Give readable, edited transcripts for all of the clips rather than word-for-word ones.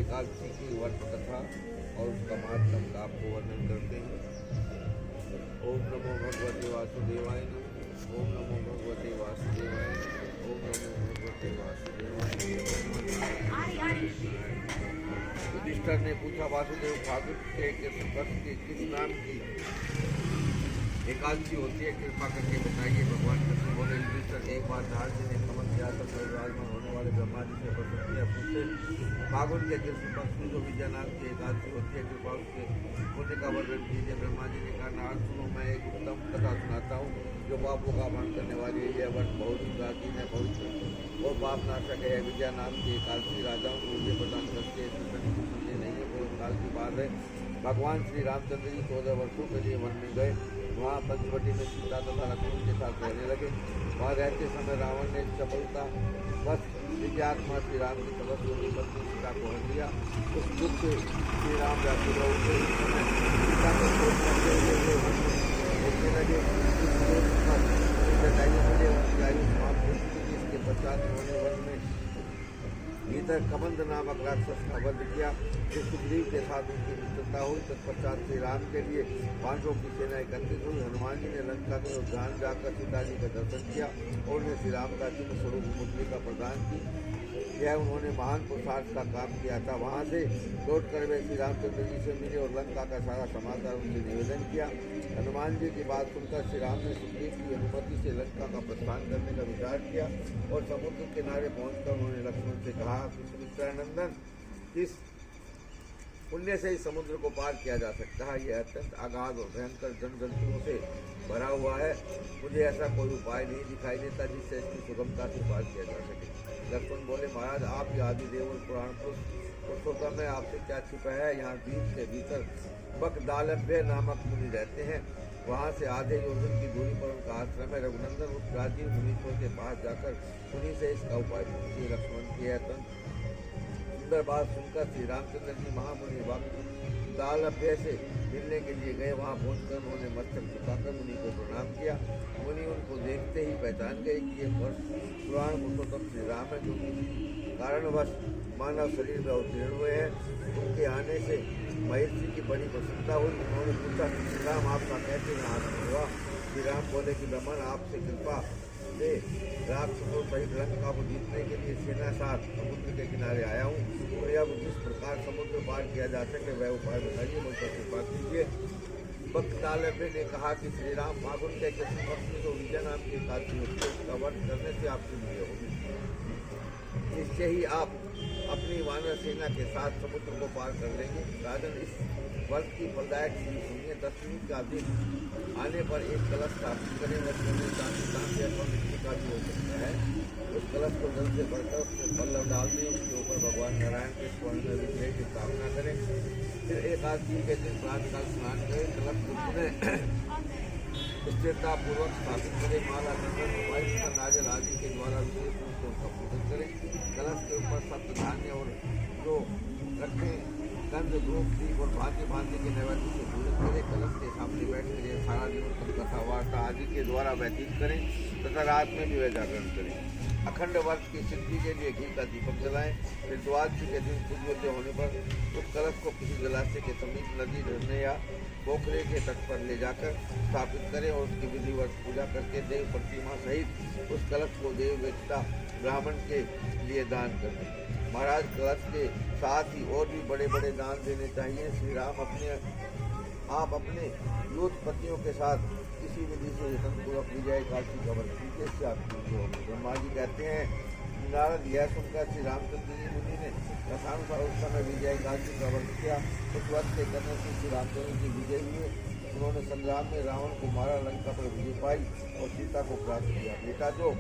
एकादशी की व्रत कथा और उसका महात्म का आपको वर्णन करते हैं। ओम नमो भगवते वासुदेवाय नमः। ओम नमो भगवते वासुदेवाय नमः। ओम नमो भगवते वासुदेवाय नमः। युधिष्ठिर ने पूछा, वासुदेव ठाकुर के किस नाम की एकादशी होती है, कृपा करके बताइए। भगवान कृष्ण बोले, युधिष्ठिर एक बार नारद जी ने कमल किया तब विराजमान होने वाले ब्रह्मा जी से प्रश्न पूछे, फागुन के कृष्ण पक्ष में जो विजय नाम की एकादशी होती है, कृपा उसके होने का वर्णन कीजिए। ब्रह्मा जी ने कहा, नारद सुनो, मैं एक उत्तम कथा सुनाता हूँ जो पापों का भंग करने वाली है। यह व्रत बहुत ही प्राचीन है, पवित्र और पाप नाशक है। विजय नाम की एकादशी राजाओं को विजय प्रदान करती है, नहीं है। वो काल की बात है, भगवान श्री रामचंद्र जी 14 वर्षों के लिए वन में गए। वहाँ पंचवटी में सीता तथा लक्ष्मण के साथ रहने लगे। वहाँ रहते समय रावण ने चपलता बस विजयात्मा श्री राम की तपस्वी पत्नी सीता को हर लिया। उस दुख से श्री राम व्याकुल होते सीता को देखने लगे। उनकी आयु समाप्त हो चुकी थी। इसके पश्चात उन्होंने वन में भीतर कबंध नामक राक्षस का वध किया। जिस सुग्रीव के साथ उनकी मित्रता हुई, तत्पश्चात श्री राम के लिए पांडवों की सेना एकत्रित हुई। हनुमान जी ने लंका में उद्यान जाकर सीता जी का दर्शन किया और उन्हें श्री राम का चिन्ह स्वरूप मुद्री का प्रदान की। यह उन्होंने महान पुरुषार्थ का काम किया था। वहाँ से लौटकर वे श्री रामचंद्र जी से मिले और लंका का सारा समाचार उनसे निवेदन किया। हनुमान जी की बात सुनकर श्री राम ने सुग्रीव की अनुमति से लंका का प्रस्थान करने का विचार किया और समुद्र किनारे पहुंचकर उन्होंने लक्ष्मण से कहा, सुमित्रानंदन, किस पुण्य से ही समुद्र को पार किया जा सकता है? यह अत्यंत अगाध और भयंकर जन जंतुओं से भरा हुआ है। मुझे ऐसा कोई उपाय नहीं दिखाई देता जिससे इसकी सुगमता से पार किया जा सके। लक्ष्मण बोले, महाराज, आप ही आदि देव और पुराण पुरुषोत्तम है, आपसे क्या छिपा है? यहाँ द्वीप के भीतर बकदालभ्य नामक मुनि रहते हैं। वहाँ से आधे योजन की दूरी पर उनका आश्रम है। रघुनंदन उस प्राचीन मुनीश्वर के पास जाकर उन्हीं से इसका उपाय पूछिए। लक्ष्मण की अत्यंत सुंदर बात सुनकर श्री रामचंद्र जी महामुनि बकदालभ्य से मिलने के लिए गए। वहाँ पहुंचकर उन्होंने मस्तक झुकाकर मुनि को प्रणाम किया। मुनि उनको देखते ही पहचान गए कि ये पुराण पुरुषोत्तम श्री राम है, जो किसी कारणवश मानव शरीर में अवतीर्ण हुए हैं। उनके आने से महर्षि की बड़ी प्रसन्नता हुई। उन्होंने पूछा, श्री राम आपका कैसे यहाँ हुआ? श्री राम बोले कि ब्रह्मण, आपसे कृपा से राक्षसों सहित लंका को जीतने के लिए सेना साथ समुद्र के किनारे आया हूँ और अब जिस प्रकार समुद्र पार किया जा सके वह उपाय बताइए, मुझ पर कृपा कीजिए। बकदालभ्य ने कहा कि श्री राम, फागुन के कृष्ण पक्ष में जो विजय नाम की एकादशी होती है, उसका व्रत करने से आपकी विजय होगी। निश्चय ही आप अपनी वानर सेना के साथ समुद्र को पार कर लेंगे। राजन, इस व्रत की फलदायक सुनिए। 10वीं का दिन आने पर एक कलश स्थापित करें। चांदी अथवा मिट्टी का भी हो सकता है। उस कलश को जल से भरकर उसमें पल्लव डाल दें। उसके ऊपर भगवान नारायण के स्वर्ण में विग्रह की स्थापना करें। फिर एकादशी के दिन प्रातःकाल स्नान करें। कलश को पुनः स्थिरता पूर्वक स्थापित करें। माला चंदन वायु नारियल आदि के द्वारा विशेष रूप से उनका पूजन करें। कलश के ऊपर सप्त धान्य और जो रखें गंध धूप दीप और भांति भांति के नैवेद्य से पूजन करें। कलश के सामने बैठ कर सारा दिन कथा वार्ता आदि के द्वारा व्यतीत करें तथा रात में भी वह जागरण करें। अखंड वर्ष की सिद्धि के लिए घी का दीपक जलाएं। फिर द्वादशी के दिन सूर्योदय होने पर उस कलश को किसी जलाशय के समीप नदी, झरने या पोखरे के तट पर ले जाकर स्थापित करें और उसकी विधिवत पूजा करके देव प्रतिमा सहित उस कलश को देव वेत्ता ब्राह्मण के लिए दान कर दें। महाराज, कलश के साथ ही और भी बड़े बड़े दान देने चाहिए। श्री राम आप अपने योद्धपतियों के साथ किसी विधि से यत्नपूर्वक विजय एकादशी का व्रत कीजिए, इससे आपकी विजय होगी। ब्रह्मा जी कहते हैं, नारद, यह सुनकर श्री रामचंद्र जी मुनि ने कथानुसार उस समय विजय एकादशी का व्रत किया। उस व्रत के करने से श्री रामचंद्र जी विजय हुए। उन्होंने संग्राम में रावण को मारा, लंका पर विजय पाई और सीता को प्राप्त किया। बेटा, जो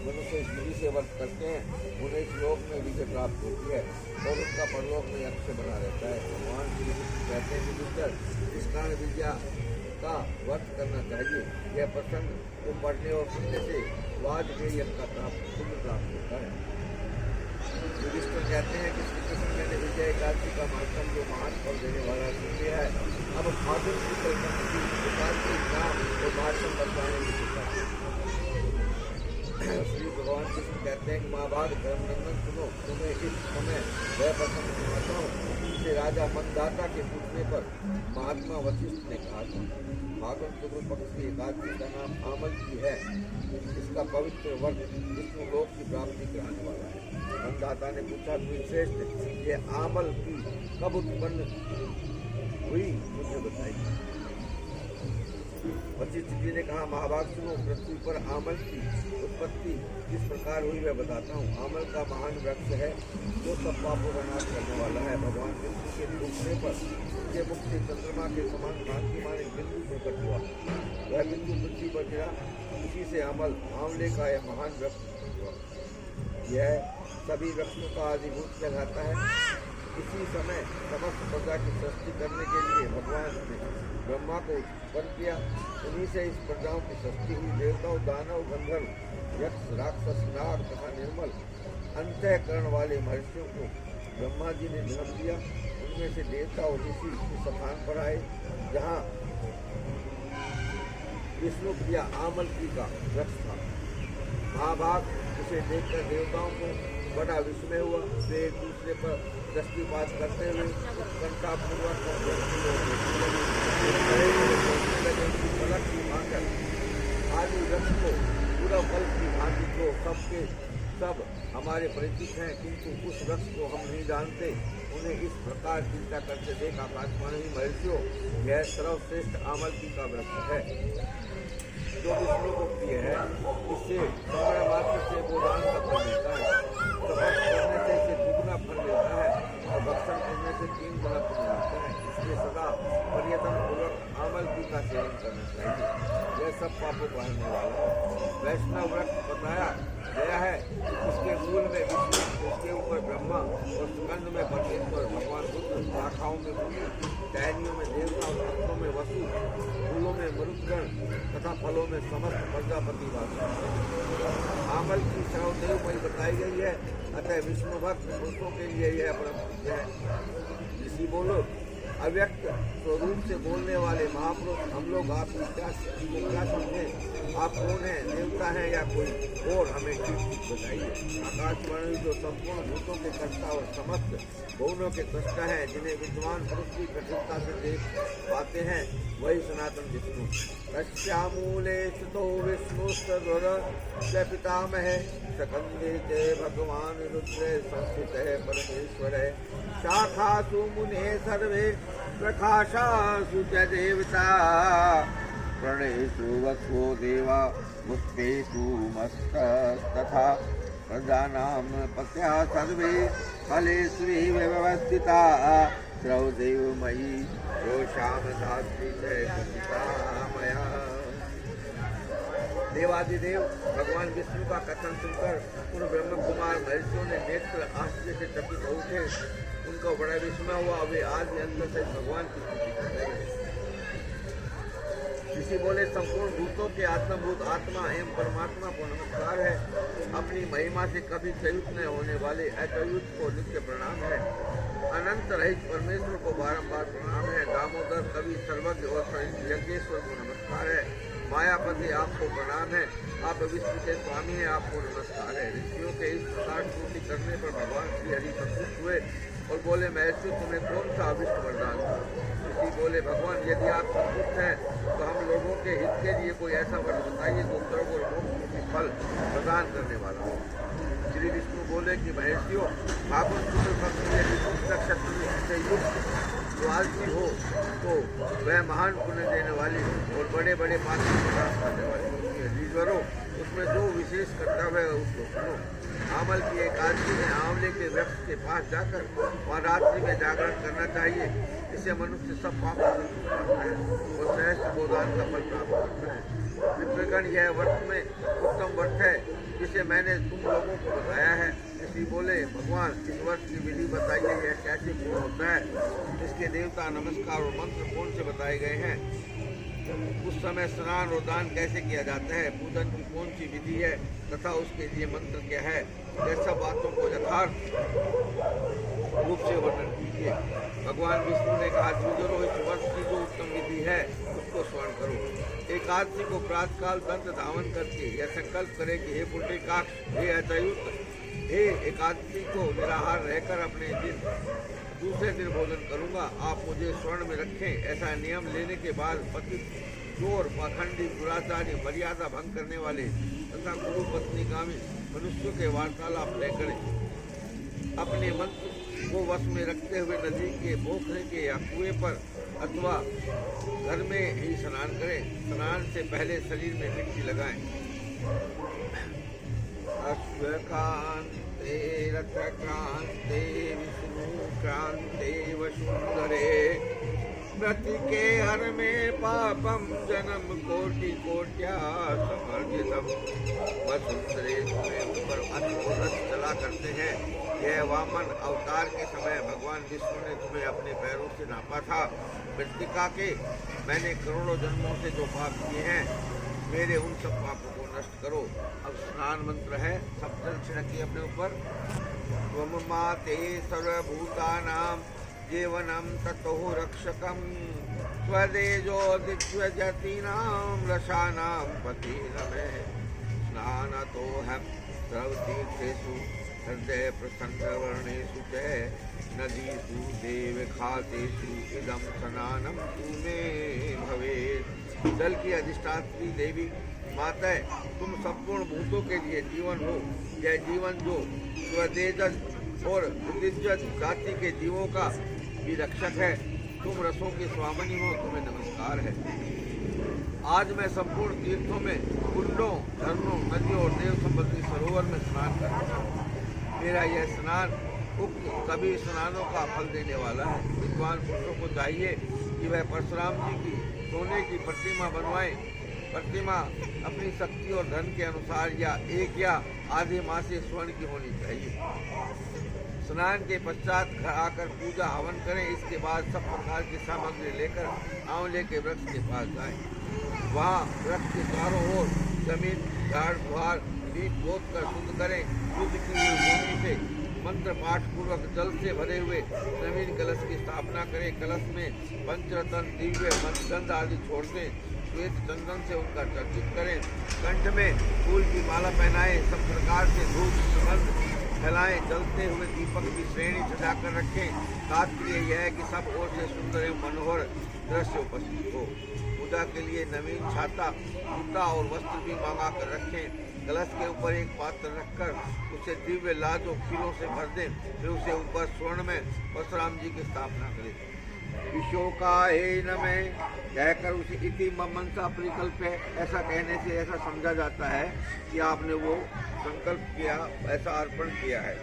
मनुष्य इस विधि से व्रत करते हैं उन्हें इस लोक में विजय प्राप्त होती है और उनका परलोक में अक्षय बना रहता है। भगवान श्री कृष्ण कहते हैं कि इस कारण विद्या का व्रत करना चाहिए। यह प्रसंग को पढ़ने और सुनने से वाजपेयी का पुण्य प्राप्त होता है। युधिष्ठिर कहते हैं कि श्री कृष्ण मैंने विजय एकादशी का महात्म जो महान फल देने वाला सुन लिया है। अब फागुन की कल्पना की नाम और महात्म बताने की श्री भगवान कृष्ण कहते हैं कि महाभाग धर्मनंदन सुनो, तुम्हें इस समय वह प्रसंग सुनाता हूँ जिसे राजा मनदाता के पूछने पर महात्मा वशिष्ठ ने कहा था। फागुन शुक्ल पक्ष की एकादशी का नाम आमल की है। इसका पवित्र वर्ष विष्णु लोक की प्राप्ति कराने वाला है। मनदाता ने पूछा, श्रेष्ठ ये आमल की कब उत्पन्न हुई, मुझे बताइए। वशिष्ठ जी ने कहा, महाभाग सुनो, पृथ्वी पर आमल की उत्पत्ति किस प्रकार हुई वह बताता हूँ। आमल का महान वृक्ष है जो सब पापों का नाश करने वाला है। भगवान कृष्ण के टूटने पर उसके मुख से चंद्रमा के समान कांतिमान एक बिंदु प्रकट हुआ। वह बिंदु पृथ्वी पर गिरा, उसी से आमल आंवले का यह महान वृक्ष हुआ। यह सभी वृक्षों का आदिभूत कहलाता है। इसी समय समस्त प्रजा की सृष्टि करने के लिए भगवान ने ब्रह्मा को उत्पन्न किया। उन्हीं से इस प्रजाओं की सृष्टि हुई। देवताओं, दानव, गंधर्व, यक्ष, राक्षस, नाग तथा निर्मल अंतःकरण वाले महर्षियों को ब्रह्मा जी ने जन्म दिया। उनमें से देवता और ऋषि इस स्थान पर आए जहाँ विष्णु प्रिया आमलकी का वृक्ष था। महाभाग उसे देखकर देवताओं को बड़ा विस्मय हुआ। वे एक दूसरे पर दृष्टिपात करते हुए उत्कंठापूर्वक फलक की भांकर आदि वृक्ष को पूरा फल की भांति को सबके सब हमारे परिचित हैं, किंतु उस वृक्ष को हम नहीं जानते। उन्हें इस प्रकार चिंता करते देख आकाशवाणी महर्षियों, यह सर्वश्रेष्ठ आमलकी का वृक्ष है जो विष्णु को प्रिय है। इससे श्रवण मात्र से गोदान का फल मिलता है, तपस करने से इसे दुगुना फल मिलता है और भक्षण करने से 3 गुना फल मिलता है। इसलिए सदा पर्यटन पूर्वक आमलकी का सेवन करना चाहिए। यह सब पापों को हरने वाला है। वैष्णव वृक्ष बताया गया है। इसके मूल में विष्णु, उसके ऊपर ब्रह्मा और स्कंद में परमेश्वर भगवान बुद्ध, शाखाओं में मुनि, टहनियों में देवता और पत्तों में वसु, फूलों में मरुदगण तथा फलों में समस्त प्रजापति वास करते हैं। आमल की सर्वदेवमयी बताई गई है, अतः विष्णु भक्त पुरुषों के लिए यह परम प्रिय है। ऋषि बोलो, अव्यक्त स्वरूप से बोलने वाले महापुरुष, हम लोग आपकी क्या समझें? आप कौन हैं, देवता हैं या कोई और? हमें ठीक बताइए। आकाशवाणी जो संपूर्ण भूतों के कर्ता और समस्त भुवनों के दृष्टा हैं, जिन्हें विद्वान पुरुष की कठिनता से देख पाते हैं, वही सनातन विष्णु। तस्यामूले स्थितो विष्णुस्तद्वर पितामह सकंदे च भगवान रुद्र संस्थित है परमेश्वर है। शाखासु मुने सर्वे प्रकाशासु च देवता प्रणेषु वसो देवा मुक्तेषु मस्तस्तथा प्रजानां पत्या सर्वे फलेषु व्यवस्थिता सर्वदेवमयी योषाम धात्री मया। देवादिदेव भगवान विष्णु का कथन सुनकर उन ब्रह्म कुमार महर्षियों ने नेत्र आश्चर्य से चकित हो उठे। उनका बड़ा विस्मय हुआ। वे आदि अंत से भगवान की स्तुति करने लगे। ऋषि बोले, संपूर्ण भूतों के आत्मभूत आत्मा एवं परमात्मा को नमस्कार है। अपनी महिमा से कभी च्युत न होने वाले अच्युत को नित्य प्रणाम है। अनंत रहित परमेश्वर को बारंबार प्रणाम है। दामोदर कवि सर्वज्ञ और यज्ञेश्वर को नमस्कार है। मायापति आपको प्रणाम है। आप विश्व के स्वामी हैं, आपको नमस्कार है। ऋषियों के इस प्रकार स्तुति करने पर भगवान श्री हरि संतुष्ट हुए और बोले, महर्षि तुम्हें कौन सा अभिष्ट वरदान? ऋषि बोले, भगवान यदि आप संतुष्ट हैं तो हम लोगों के हित के लिए कोई ऐसा वर बताइए जो स्वर्ग और मोक्ष के फल प्रदान करने वाला हो। श्री विष्णु बोले कि महर्षियों, फागुन शुक्ल पक्ष में यदि नक्षत्र से युक्त द्वादशी हो तो वह महान पुण्य देने वाली और बड़े बड़े पापों को नाश करने वाली होती है। ऋषिवरों, उसमें जो विशेष कर्तव्य है उसको सुनो। आमल की एकादशी में आंवले के वृक्ष के पास जाकर वहाँ रात्रि में जागरण करना चाहिए। इससे मनुष्य सब पाप करता है और सहस्त्र गोदान का फल प्राप्त करता है। विप्रगण, यह व्रत में उत्तम व्रत है जिसे मैंने तुम लोगों को बताया है। ऋषि बोले, भगवान इस व्रत की विधि बताइए, यह कैसे पूर्ण होता है? इसके देवता, नमस्कार और मंत्र कौन से बताए गए हैं? उस समय स्नान और दान कैसे किया जाता है? पूजन की कौन सी विधि है तथा उसके लिए मंत्र क्या है? यह सब बातों को यथार्थ रूप से वर्णन कीजिए। भगवान विष्णु ने कहा, द्विजरो इस वर्ष की जो उत्तम विधि है उसको स्मरण करो। एकादशी को प्रातःकाल दंत धावन करके यह संकल्प करे कि हे पुंडरीकाक्ष, हे अच्युत, हे एकादशी को निराहार रहकर अपने दूसरे दिन भोजन करूंगा, आप मुझे स्वर्ण में रखें। ऐसा नियम लेने के बाद पतित, चोर, पाखंडी, दुराचारी, मर्यादा भंग करने वाले तथा गुरु पत्नीगामी मनुष्यों के वार्तालाप न करें। अपने मंत्र को वश में रखते हुए नदी के, पोखरे के या कुएं पर अथवा घर में ही स्नान करें। स्नान से पहले शरीर में मिट्टी लगाएं। अश्वकान्ते रथक्रान्ते विष्णुक्रान्ते वसुंधरे प्रतिके हर में पापम जन्म कोटि कोट्या समर्जितम। वसुंधरे तुम्हें ऊपर अतिरथ चला करते हैं। यह वामन अवतार के समय भगवान विष्णु ने तुम्हें अपने पैरों से नापा था। मृत्तिका के मैंने करोड़ों जन्मों से जो पाप किए हैं, मेरे उन सब पापों को नष्ट करो। अब स्नान मंत्र है, सब जल छिड़किए अपने ऊपर। त्वम माते सर्वभूतानां जीवनम ततो रक्षकम स्वदेजो दिग्वजतीनां रसानां पति नमे। स्नानतो हम सर्वतीर्थेषु हृदय प्रसन्न वर्णेषु च नदीषु देवखातेषु इदं स्नानं तूमे भवेत्। जल की अधिष्ठात्री देवी माता, तुम संपूर्ण भूतों के लिए जीवन हो। यह जीवन जो स्वदेजज और दिग्गज जाति के जीवों का भी रक्षक है। तुम रसों की स्वामिनी हो, तुम्हें नमस्कार है। आज मैं संपूर्ण तीर्थों में, कुंडों, झरनों, नदियों और देव संबंधी सरोवर में स्नान करता हूँ। मेरा यह स्नान उक्त सभी स्नानों का फल देने वाला है। विद्वान पुरुषों को चाहिए कि वह परशुराम जी की सोने की प्रतिमा बनवाएं। प्रतिमा अपनी शक्ति और धन के अनुसार या एक या आधे माह से स्वर्ण की होनी चाहिए। स्नान के पश्चात घर आकर पूजा हवन करें। इसके बाद सब प्रकार की सामग्री लेकर आंवले के वृक्ष के पास जाएं। वहाँ वृक्ष के चारों ओर जमीन, झाड़ बुहार, बीज बोत कर शुद्ध करें। शुद्ध की हुई भूमि से मंत्र पाठ पूर्वक जल से भरे हुए नवीन कलश की स्थापना करें। कलश में पंचरत्न, दिव्य गंध आदि छोड़ दें। श्वेत चंदन से उनका चर्चित करें। कंठ में फूल की माला पहनाएं। सब प्रकार से धूप सुगंध फैलाएं। जलते हुए दीपक की श्रेणी सजाकर रखें। तात्पर्य यह है कि सब ओर से सुंदर एवं मनोहर दृश्य उपस्थित हो। पूजा के लिए नवीन छाता, जूता और वस्त्र भी मंगा कर रखें। कलश के ऊपर एक पात्र रखकर उसे दिव्य लाज और खीलों से भर दें। फिर उसे ऊपर स्वर्ण में परशुराम जी की स्थापना करें। विशोकाय नमः कहकर उसे इति मनसा परिकल्प है, ऐसा कहने से ऐसा समझा जाता है कि आपने वो संकल्प किया, ऐसा अर्पण किया है।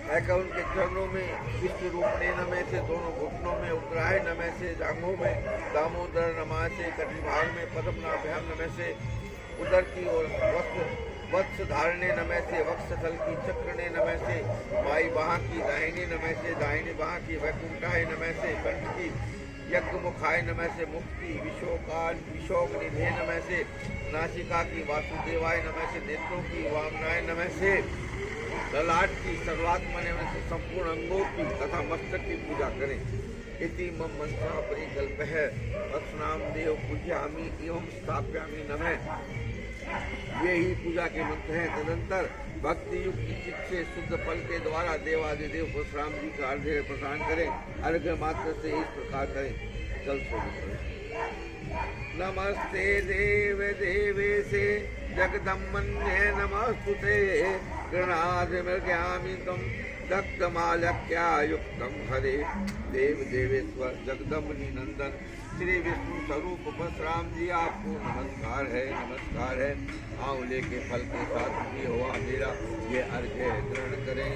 कहकर उनके चरणों में विश्व रूप ने नमः से, दोनों घुटनों में उत्तराय नमः से, जांघों में दामोदर नमः से, कटिभाग में पद्मनाभ्याम नमः से, उदर की ओर वत्स धारणे नमः से, वक्षस्थल की चक्रणे नमः से, बाई बाह की दाहिनी नमः से, दाहिनी बाह की वैकुंठाय नमः से, कंठ की यज्ञ मुखाय नमः से, मुक्ति विशोक निधे नमः से, नासिका की वासुदेवाय नमः से, नेत्रों की वामनाय नमः से, ललाट की सर्वात्मा नमः से, संपूर्ण अंगों की तथा मस्तक की पूजा करें। इति मम मंत्र परिकल्प है। परशुराम देव पूज्यामि एवं स्थाप्यामि नमः। ये ही पूजा के मंत्र हैं। तदंतर भक्ति युक्त चित्त से शुद्ध फल के द्वारा देवादिदेव परशुराम जी का अर्घ्य प्रदान करें। अर्घ्य मात्र से इस प्रकार करें। जल शोभित करें। नमस्ते देव देवेशे जगदम्मन्ये नमस्तुते गृणाद मृग्यामि तम दग्धमालक्यायुक्तम हरे। देव देवेश्वर जगदम्बनी नंदन श्री विष्णु स्वरूप परशुराम जी आपको नमस्कार है, नमस्कार है। आंवले के फल के साथ भी हुआ मेरा ये अर्घ्य ग्रहण करें।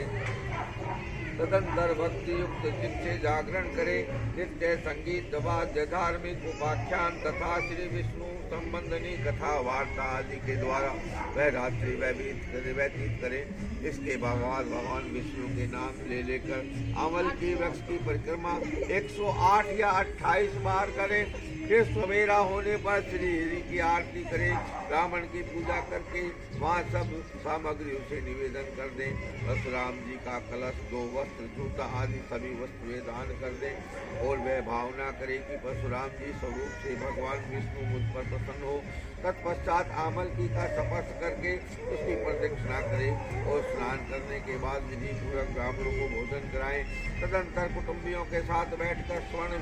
तदंतर भक्ति युक्त चित्त से जागरण करें। नित्य संगीत, वाद्य, धार्मिक उपाख्यान तथा श्री विष्णु संबंधनी कथा वार्ता आदि के द्वारा वह रात्रि व्यतीत करें। इसके बाद भगवान विष्णु के नाम ले लेकर आंवल की वृक्ष की परिक्रमा 108 या 28 बार करें। फिर सवेरा होने पर श्री हरि की आरती करें, ब्राह्मण की पूजा करके वहाँ सब सामग्री उसे निवेदन कर दें। परशुराम जी का कलश, 2 वस्त्र, जूता आदि सभी वस्तुएं दान कर दें और वह भावना करे कि परशुराम जी स्वरूप से भगवान विष्णु मुझ पर प्रसन्न हो। तत्पश्चात आमलकी का स्पर्श करके उसकी प्रदक्षिणा करें और स्नान करने के बाद विधि पूर्वक ब्राह्मणों को भोजन कराएं। तदंतर कुटुंबियों के साथ बैठकर स्वयं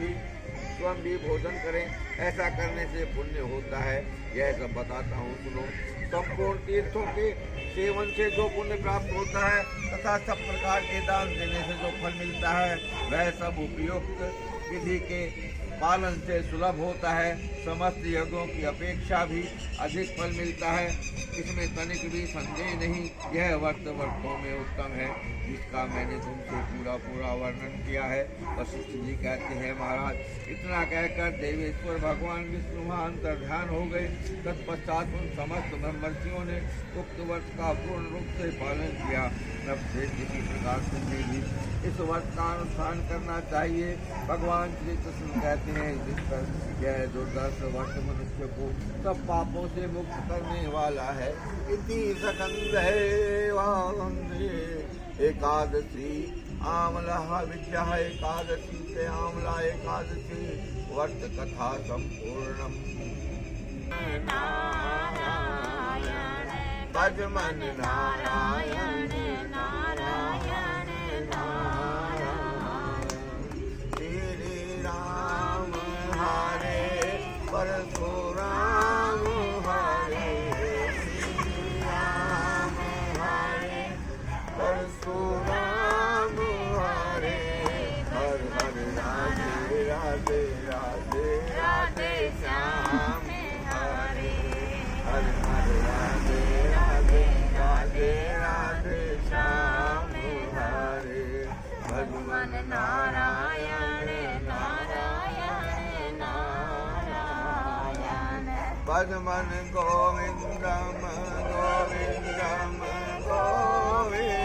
भी भोजन करें। ऐसा करने से पुण्य होता है। यह सब बताता हूँ, सुनो। संपूर्ण तीर्थों के सेवन से जो पुण्य प्राप्त होता है तथा सब प्रकार के दान देने से जो फल मिलता है वह सब उपयुक्त विधि के पालन से सुलभ होता है। समस्त यज्ञों की अपेक्षा भी अधिक फल मिलता है, इसमें तनिक भी संदेह नहीं। यह वर्तों में उत्तम है, जिसका मैंने तुमसे पूरा वर्णन किया है। वशिष्ठ जी कहते हैं, महाराज इतना कहकर देवेश्वर भगवान विष्णु वहाँ अंतर्ध्यान हो गए। तत्पश्चात उन समस्त ब्रह्मर्षियों ने उक्त वर्ष का पूर्ण रूप से पालन किया। तब से किसी प्रकार से भी इस वर्ष का अनुष्ठान करना चाहिए। भगवान श्री कृष्ण कहते हैं, जिस पर यह दुर्दर्श वर्ष मनुष्य को सब पापों से मुक्त करने वाला है। इति सकंधे एकादशी आमला विद्या एकादशी से आमला एकादशी वर्त कथा संपूर्णम। भज मन नारायण नारायण नारायण। श्री राम हरे परशुराम हरे, श्री राम हरे परशुराम हरे। हर हर राधे राधे राधे राधे श्याम हरे। हर हर राधे राधे राधे राधे श्याम हरे। भगवान नारायण नारायण नारायण। भजमन गोविंदम गोविंदम गोविंद।